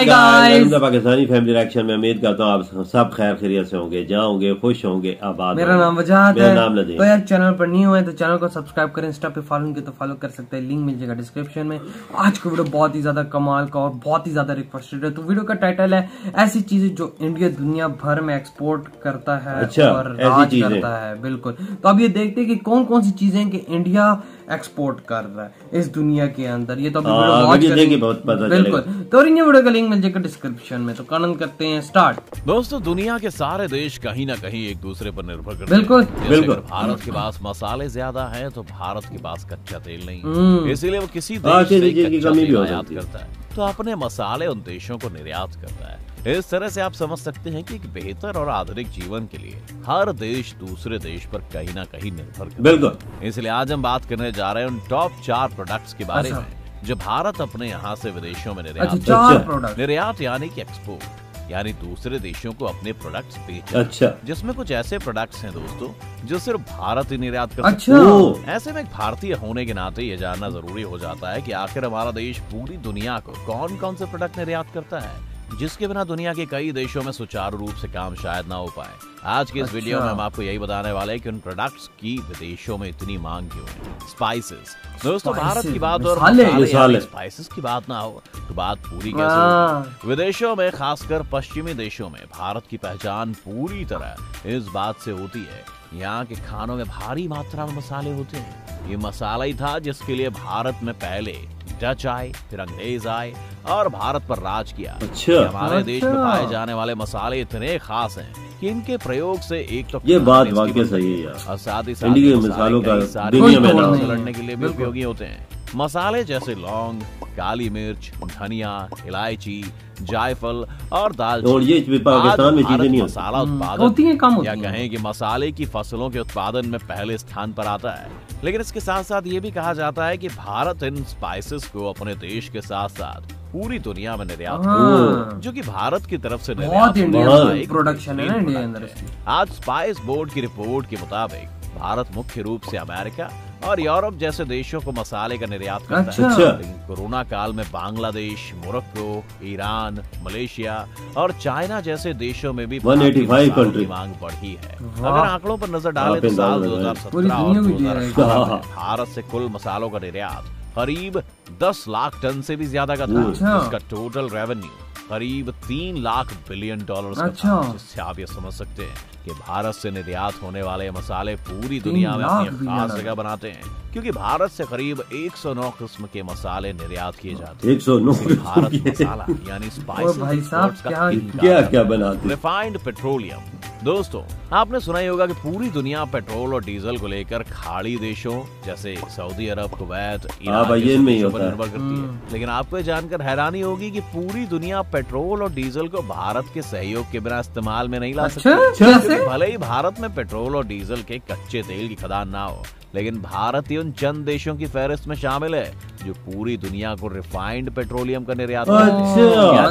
Hi guys, Pakistani family reaction में उम्मीद करता हूँ आप सब खैर खैरियत से होंगे, जहाँ होंगे खुश होंगे, आबाद। मेरा नाम वजाहत है। नाम नदीम। तो यार चैनल पर न्यू है तो चैनल को सब्सक्राइब करें, इंस्टा पे फॉलो किया तो फॉलो कर सकते हैं, लिंक मिल जाएगा डिस्क्रिप्शन में। आज का वीडियो बहुत ही ज्यादा कमाल का और बहुत ही ज्यादा रिक्वेस्टेड है। तो वीडियो का टाइटल है ऐसी चीजें जो इंडिया दुनिया भर में एक्सपोर्ट करता है और राज करता है। बिल्कुल, तो अब ये देखते हैं कि कौन कौन सी चीजें कि इंडिया एक्सपोर्ट कर रहा है इस दुनिया के अंदर। ये तो अभी वीडियो वॉच करेंगे, बिल्कुल। तो इन वीडियो का लिंक मिल जाएगा डिस्क्रिप्शन में। तो कानून करते हैं स्टार्ट। दोस्तों, दुनिया के सारे देश कहीं ना कहीं एक दूसरे पर निर्भर करते बिल्कुल हैं। बिल्कुल। भारत के पास मसाले ज्यादा हैं तो भारत के पास कच्चा तेल नहीं, इसीलिए वो किसी देश से कच्चा तेल आयात करता है तो अपने मसाले उन देशों को निर्यात करता है। इस तरह से आप समझ सकते हैं कि एक बेहतर और आधुनिक जीवन के लिए हर देश दूसरे देश पर कहीं ना कहीं निर्भर करता है। बिल्कुल। इसलिए आज हम बात करने जा रहे हैं उन टॉप 4 प्रोडक्ट्स के बारे में जो भारत अपने यहाँ से विदेशों में निर्यात यानी कि एक्सपोर्ट, यानी दूसरे देशों को अपने प्रोडक्ट्स बेचना। जिसमें कुछ ऐसे प्रोडक्ट्स हैं दोस्तों जो सिर्फ भारत ही निर्यात कर सकता है। ऐसे में एक भारतीय होने के नाते ये जानना जरूरी हो जाता है कि आखिर हमारा देश पूरी दुनिया को कौन कौन से प्रोडक्ट निर्यात करता है जिसके बिना दुनिया के कई देशों में सुचारू रूप से काम शायद ना हो पाए। आज के इस वीडियो में हम आपको यही बताने वाले हैं कि उन प्रोडक्ट्स की विदेशों में इतनी मांग क्यों है। स्पाइसेस दोस्तों, भारत की बात और स्पाइसेस की बात ना हो तो बात पूरी कैसे हो। विदेशों में खासकर पश्चिमी देशों में भारत की पहचान पूरी तरह इस बात से होती है यहाँ के खानों में भारी मात्रा में मसाले होते हैं। ये मसाला ही था जिसके लिए भारत में पहले डच आए, फिर अंग्रेज आए और भारत पर राज किया। हमारे देश में पाए जाने वाले मसाले इतने खास हैं कि इनके प्रयोग से एक तो ये बात वाकई सही है यार, और साथ ही इंडिया के मसालों का दुनिया में लड़ने के लिए भी उपयोगी होते हैं। मसाले जैसे लौंग, काली मिर्च, धनिया, इलायची, जायफल और दालचीनी पाकिस्तान में चीजें नहीं मसाला उत्पादन या कहें कि मसाले की फसलों के उत्पादन में पहले स्थान पर आता है। लेकिन इसके साथ साथ ये भी कहा जाता है कि भारत इन स्पाइसेस को अपने देश के साथ साथ पूरी दुनिया में निर्यात जो कि भारत की तरफ से प्रोडक्शन है इंडिया अंदर। आज स्पाइस बोर्ड की रिपोर्ट के मुताबिक भारत मुख्य रूप से अमेरिका और यूरोप जैसे देशों को मसाले का निर्यात करता है। लेकिन कोरोना काल में बांग्लादेश, मोरक्को, ईरान, मलेशिया और चाइना जैसे देशों में भी 185 कंट्री की मांग बढ़ी है। अगर आंकड़ों पर नजर डालें तो साल 2017 और 2018 भारत से कुल मसालों का निर्यात करीब 10 लाख टन से भी ज्यादा का था, जिसका टोटल रेवेन्यू करीब 3 लाख बिलियन डॉलर्स का था। जिससे आप ये समझ सकते हैं कि भारत से निर्यात होने वाले मसाले पूरी दुनिया में अपनी खास जगह बनाते हैं, क्योंकि भारत से करीब 109 किस्म के मसाले निर्यात किए जाते हैं। 109 भारत मसाला यानी स्पाइसेस क्या बनाते हैं। रिफाइंड पेट्रोलियम दोस्तों, आपने सुना ही होगा कि पूरी दुनिया पेट्रोल और डीजल को लेकर खाड़ी देशों जैसे सऊदी अरब, कुवैत, ईरान पर निर्भर करती है। लेकिन आपको ये जानकर हैरानी होगी कि पूरी दुनिया पेट्रोल और डीजल को भारत के सहयोग के बिना इस्तेमाल में नहीं ला सकती। भले ही भारत में पेट्रोल और डीजल के कच्चे तेल की खदान ना हो, लेकिन भारत उन चंद देशों की फहरिस्त में शामिल है जो पूरी दुनिया को रिफाइंड पेट्रोलियम का निर्यात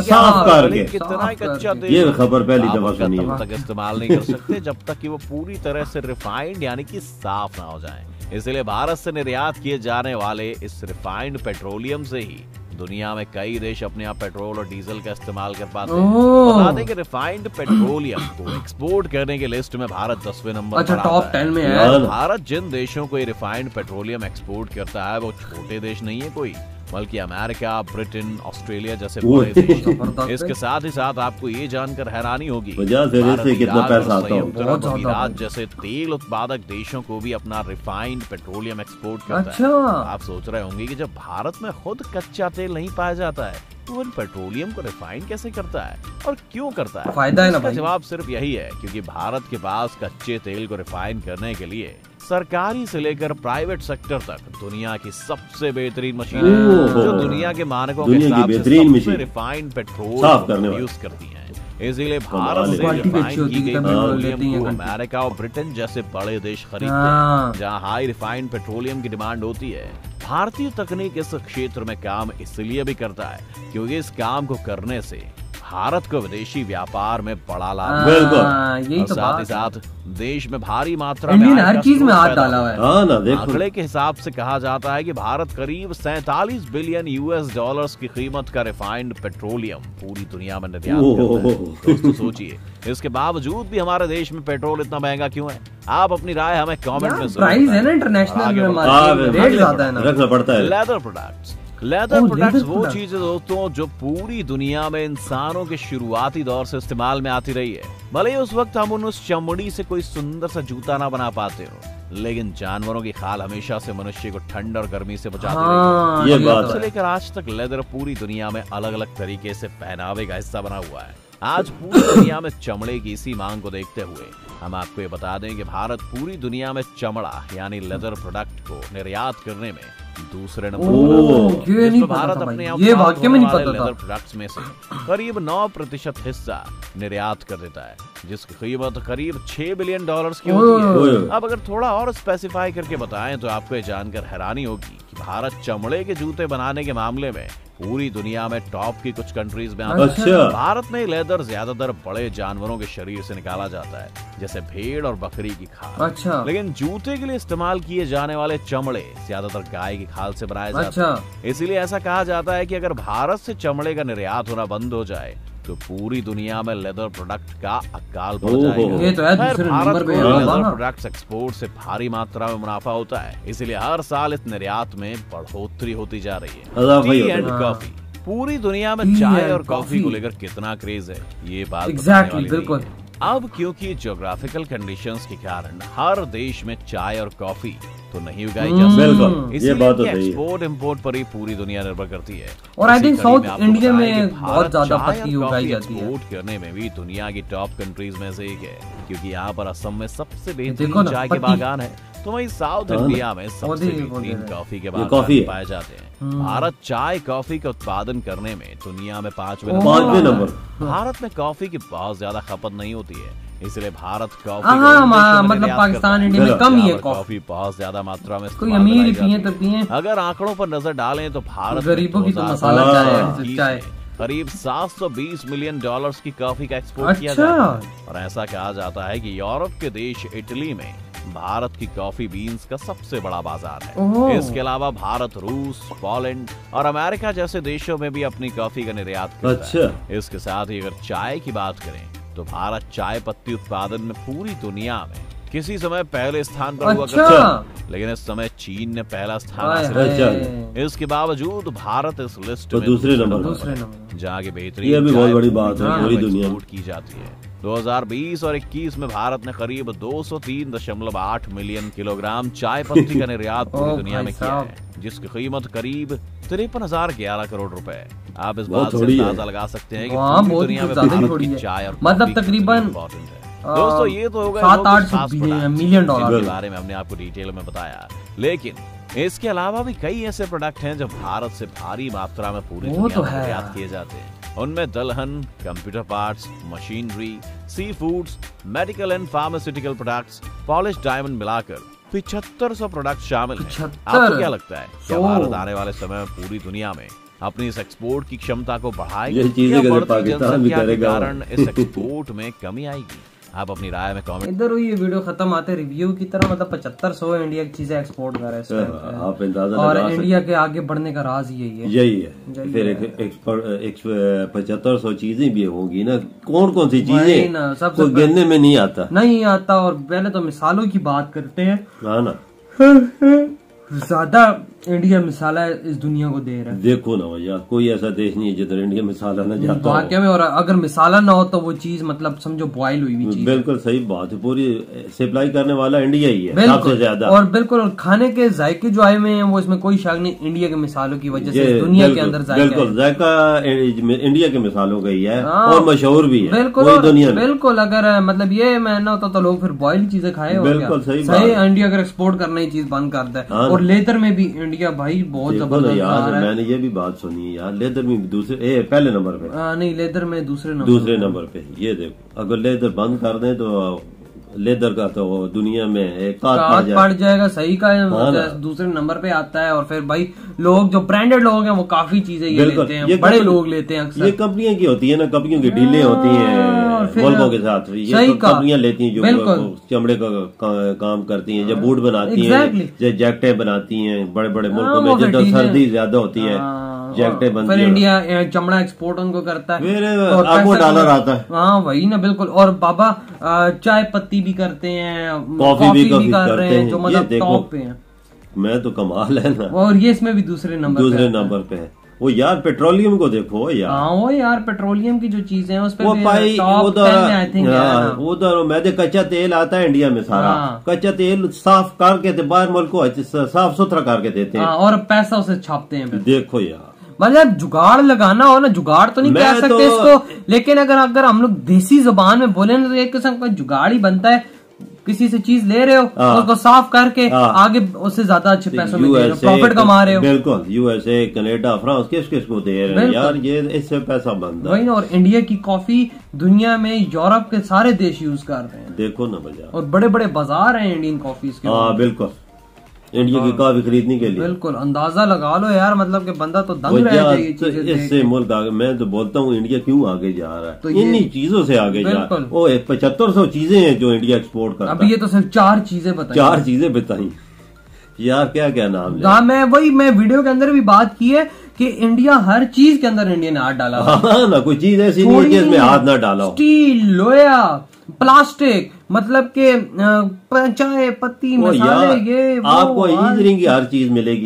साफ करके कितना कच्चा तेल ये खबर पहली दफा सुनी है। तब तक इस्तेमाल नहीं कर सकते जब तक कि वो पूरी तरह से रिफाइंड यानी कि साफ ना हो जाए। इसलिए भारत से निर्यात किए जाने वाले इस रिफाइंड पेट्रोलियम से ही दुनिया में कई देश अपने यहाँ पेट्रोल और डीजल का इस्तेमाल कर पाते हैं। बता दें कि रिफाइंड पेट्रोलियम को एक्सपोर्ट करने की लिस्ट में भारत 10वें नंबर पर टॉप 10 में है। भारत जिन देशों को ये रिफाइंड पेट्रोलियम एक्सपोर्ट करता है वो छोटे देश नहीं है कोई, बल्कि अमेरिका, ब्रिटेन, ऑस्ट्रेलिया जैसे बड़े देश। इसके साथ ही साथ आपको ये जानकर हैरानी होगी कितना पैसा आता है जैसे तेल उत्पादक देशों को भी अपना रिफाइंड पेट्रोलियम एक्सपोर्ट करता है। आप सोच रहे होंगे कि जब भारत में खुद कच्चा तेल नहीं पाया जाता है तो वो पेट्रोलियम को रिफाइन कैसे करता है और क्यों करता है? फायदा है ना भाई। जवाब सिर्फ यही है क्योंकि भारत के पास कच्चे तेल को रिफाइन करने के लिए सरकारी से लेकर प्राइवेट सेक्टर तक दुनिया की सबसे बेहतरीन मशीन है जो दुनिया के मानकों के हिसाब से रिफाइंड पेट्रोल यूज करती है। इसीलिए भारत से रिफाइन की गई पेट्रोलियम को अमेरिका और ब्रिटेन जैसे बड़े देश खरीदते हैं जहाँ हाई रिफाइंड पेट्रोलियम की डिमांड होती है। भारतीय तकनीक इस क्षेत्र में काम इसलिए भी करता है क्योंकि इस काम को करने से भारत को विदेशी व्यापार में बड़ा लाभ यही तो साथ ही साथ देश में भारी मात्रा में हर चीज में हाथ डाला हुआ है। आंकड़े के हिसाब से कहा जाता है कि भारत करीब 47 बिलियन US डॉलर्स की कीमत का रिफाइंड पेट्रोलियम पूरी दुनिया में निर्यात करता है। दोस्तों सोचिए, इसके बावजूद भी हमारे देश में पेट्रोल इतना महंगा क्यों है? आप अपनी राय हमें कमेंट में प्राइस है ना, इंटरनेशनल रेट ज्यादा है ना, रखना पड़ता है। लेदर प्रोडक्ट्स वो चीजें दोस्तों जो पूरी दुनिया में इंसानों के शुरुआती दौर से इस्तेमाल में आती रही है। भले ही उस वक्त हम उस चमड़ी से कोई सुंदर सा जूता ना बना पाते हो, लेकिन जानवरों की खाल हमेशा से मनुष्य को ठंड और गर्मी से बचाती रही है। ये बात से लेकर आज तक लेदर पूरी दुनिया में अलग अलग तरीके से पहनावे का हिस्सा बना हुआ है। आज पूरी दुनिया में चमड़े की इसी मांग को देखते हुए हम आपको ये बता दें कि भारत पूरी दुनिया में चमड़ा यानी लेदर प्रोडक्ट को निर्यात करने में दूसरे नंबर। भारत अपने लेदर प्रोडक्ट्स में से करीब 9% हिस्सा निर्यात कर देता है, जिसकी कीमत करीब 6 बिलियन डॉलर्स की होती है। अब अगर थोड़ा और स्पेसिफाई करके बताएं तो आपको ये जानकर हैरानी होगी कि भारत चमड़े के जूते बनाने के मामले में पूरी दुनिया में टॉप की कुछ कंट्रीज में आता है। भारत में लेदर ज्यादातर बड़े जानवरों के शरीर से निकाला जाता है, जैसे भेड़ और बकरी की खाल। लेकिन जूते के लिए इस्तेमाल किए जाने वाले चमड़े ज्यादातर गाय की खाल से बनाए जाते हैं। इसीलिए ऐसा कहा जाता है कि अगर भारत से चमड़े का निर्यात होना बंद हो जाए तो पूरी दुनिया में लेदर प्रोडक्ट का अकाल पड़ जाएगा। ये तो है, भारत को लेदर प्रोडक्ट्स एक्सपोर्ट से भारी मात्रा में मुनाफा होता है, इसलिए हर साल इस निर्यात में बढ़ोतरी होती जा रही है। टी एंड कॉफी, पूरी दुनिया में चाय और कॉफी को लेकर कितना क्रेज है ये बात बिल्कुल। अब क्योंकि ज्योग्राफिकल कंडीशंस के कारण हर देश में चाय और कॉफी तो नहीं उगाई जा सकती, इसलिए एक्सपोर्ट इंपोर्ट पर ही पूरी दुनिया निर्भर करती है। और आई थिंक साउथ इंडिया में बहुत ज्यादा पत्ती उगाई जाती है। एक्सपोर्ट करने में भी दुनिया की टॉप कंट्रीज में से एक है, क्योंकि यहाँ पर असम में सबसे बेहतरीन चाय के बागान है, तो वहीं साउथ इंडिया में सबसे बेहतरीन कॉफी के बागान पाए जाते हैं। भारत चाय कॉफी का उत्पादन करने में दुनिया में 5वें नंबर। भारत में कॉफी की बहुत ज्यादा खपत नहीं होती है, इसलिए भारत कॉफी मतलब पाकिस्तान इंडिया में कम ही है कॉफी बहुत ज्यादा मात्रा में कोई अमीर पिए तो पिए। अगर आंकड़ों पर नजर डालें तो भारत गरीबों की तो मसाला चाय करीब 720 मिलियन डॉलर्स की कॉफी का एक्सपोर्ट किया जाता है। और ऐसा कहा जाता है कि यूरोप के देश इटली में भारत की कॉफी बीन्स का सबसे बड़ा बाजार है। इसके अलावा भारत रूस, पोलैंड और अमेरिका जैसे देशों में भी अपनी कॉफी का निर्यात करता है। इसके साथ ही अगर चाय की बात करें तो भारत चाय पत्ती उत्पादन में पूरी दुनिया में किसी समय पहले स्थान पर हुआ करता है, लेकिन इस समय चीन ने पहला स्थान हासिल किया। इसके बावजूद भारत इस लिस्ट में दूसरे नंबर जहाँ की बेहतरीन बहुत बड़ी बात है पूरी दुनिया की जाती है। 2020 और 21 में भारत ने करीब 203.8 मिलियन किलोग्राम चाय पत्ती का निर्यात पूरी दुनिया में किया है, जिसकी कीमत करीब 53,011 करोड़ रुपए। आप इस बात से अंदाजा लगा सकते हैं कि पूरी दुनिया में भारत की चाय और मतलब तकरीबन दोस्तों ये तो होगा 7-8 मिलियन डॉलर के बारे में हमने आपको डिटेल में बताया, लेकिन इसके अलावा भी कई ऐसे प्रोडक्ट हैं जो भारत से भारी मात्रा में पूरी दुनिया में निर्यात किए जाते हैं। उनमें दलहन, computer parts, machinery, sea foods, medical and pharmaceutical products, polish diamond मिलाकर 7500 प्रोडक्ट शामिल हैं। आपको क्या लगता है क्या भारत आने वाले समय में पूरी दुनिया में अपनी इस एक्सपोर्ट की क्षमता को बढ़ाएगी या बढ़ती जनसंख्या के कारण इस एक्सपोर्ट में कमी आएगी? आप अपनी राय में कमेंट। इधर हुई ये वीडियो खत्म आते रिव्यू की तरह, मतलब 7500 इंडिया की चीजें एक्सपोर्ट कर रहे हैं आप अंदाजा और इंडिया के आगे बढ़ने का राज यही है। फिर 7500 चीजें भी होंगी ना, कौन कौन सी चीजें सबको गिनने में नहीं आता। और पहले तो मिसालों की बात करते हैं। हाँ ना, ज्यादा इंडिया मिसाला इस दुनिया को दे रहा है। देखो ना भैया, कोई ऐसा देश नहीं है जिधर इंडिया मिसाला न जाता वाकई में। और अगर मिसाला ना हो तो वो चीज मतलब समझो बॉयल हुई हुई चीज। बिल्कुल सही बात है, पूरी सप्लाई करने वाला इंडिया ही है सबसे ज्यादा। और बिल्कुल, और खाने के जायके जो आए हुए हैं वो इसमें कोई शक नहीं, इंडिया के मिसालों की वजह से दुनिया के अंदर बिल्कुल जायका इंडिया के मिसालों का ही है और मशहूर भी है बिल्कुल दुनिया में। बिल्कुल, अगर मतलब ये महंगा होता तो लोग फिर बॉयल चीजें खाए। बिल्कुल सही, इंडिया अगर एक्सपोर्ट करना ही चीज बंद करता है। और लेदर में भी इंडिया भाई बहुत जबरदस्त यार, मैंने ये भी बात सुनी यार, लेदर में दूसरे पहले नंबर पे नहीं, लेदर में दूसरे नंबर पे। ये देखो, अगर लेदर बंद कर दें तो लेदर का तो दुनिया में एक पड़ जाएगा। सही का दूसरे नंबर पे आता है। और फिर भाई लोग जो ब्रांडेड लोग हैं वो काफी चीजें ये लेते हैं, बड़े लोग लेते हैं अक्सर। ये कंपनियां की होती है ना, कंपनियों की डीलें होती हैं मुल्कों के साथ। ये कंपनियां लेती हैं जो चमड़े का काम करती हैं, जो बूट बनाती हैं, जो जैकेटें बनाती हैं बड़े बड़े मुल्कों में, जब सर्दी ज्यादा होती है जैकेटें बनती है। फिर इंडिया चमड़ा एक्सपोर्ट उनको करता है, फिर आपको डॉलर आता है। हाँ वही ना, बिल्कुल। और बाबा चाय पत्ती भी करते हैं, कॉफी भी कर रहे हैं, जो मतलब टॉप पे हैं। मैं तो कमाल है ना। और ये इसमें भी दूसरे नंबर पे है। वो यार पेट्रोलियम को देखो यार। हाँ वो यार पेट्रोलियम की जो चीजें हैं उस पे उधर मैदे कच्चा तेल आता है इंडिया में सारा। कच्चा तेल साफ करके बाहर मुल्क को साफ सुथरा करके देते हैं और पैसा उसे छापते हैं। देखो यार, मतलब जुगाड़ लगाना हो ना, जुगाड़ तो नहीं कह सकते इसको, लेकिन अगर हम लोग देसी जुबान में बोले ना तो एक किस्म का जुगाड़ ही बनता है। किसी से चीज ले रहे हो उसको साफ करके आगे उससे ज्यादा अच्छे पैसों में प्रॉफिट कमा रहे हो। बिल्कुल, यूएसए, कनाडा, फ्रांस किस को दे रहे हैं यार, ये इससे पैसा बनता है। वही ना। और इंडिया की कॉफी दुनिया में यूरोप के सारे देश यूज कर रहे हैं। देखो ना भैया, और बड़े बड़े बाजार हैं इंडियन कॉफीज के। हाँ बिल्कुल, इंडिया की कॉफी खरीदने के लिए। बिल्कुल अंदाजा लगा लो यार, मतलब कि बंदा तो दंग रह जाए इससे मुल्क आगे। मैं तो बोलता हूँ इंडिया क्यों आगे जा रहा है, तो इन्हीं चीजों से आगे जा रहा है। वो 7500 चीजें हैं जो इंडिया एक्सपोर्ट करता है। अभी ये तो सिर्फ 4 चीजें बताई यार, क्या क्या नाम है। मैं वीडियो के अंदर भी बात की है कि इंडिया हर चीज के अंदर इंडिया ने हाथ डाला। हाँ ना, कोई चीज ऐसी नहीं है कि इसमें हाथ ना डाला। स्टील, लोहा, प्लास्टिक, मतलब के चाय पत्ती, मसाले, ये आपको इंजीनियरिंग की हर चीज मिलेगी।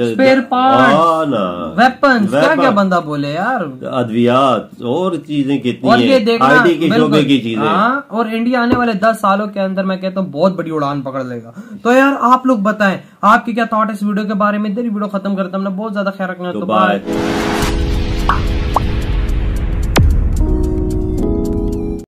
स्पेयर पार्ट्स, वेपन्स, क्या बंदा बोले यार, अद्वियात और चीजें कितनी और ये देखना आईटी के शोबे की चीजें। और इंडिया आने वाले 10 सालों के अंदर मैं कहता हूँ बहुत बड़ी उड़ान पकड़ लेगा। तो यार आप लोग बताएं आपकी क्या थॉट इस वीडियो के बारे में। इधर ही वीडियो खत्म करता हूँ, बहुत ज्यादा ख्याल रखना। तो बाय।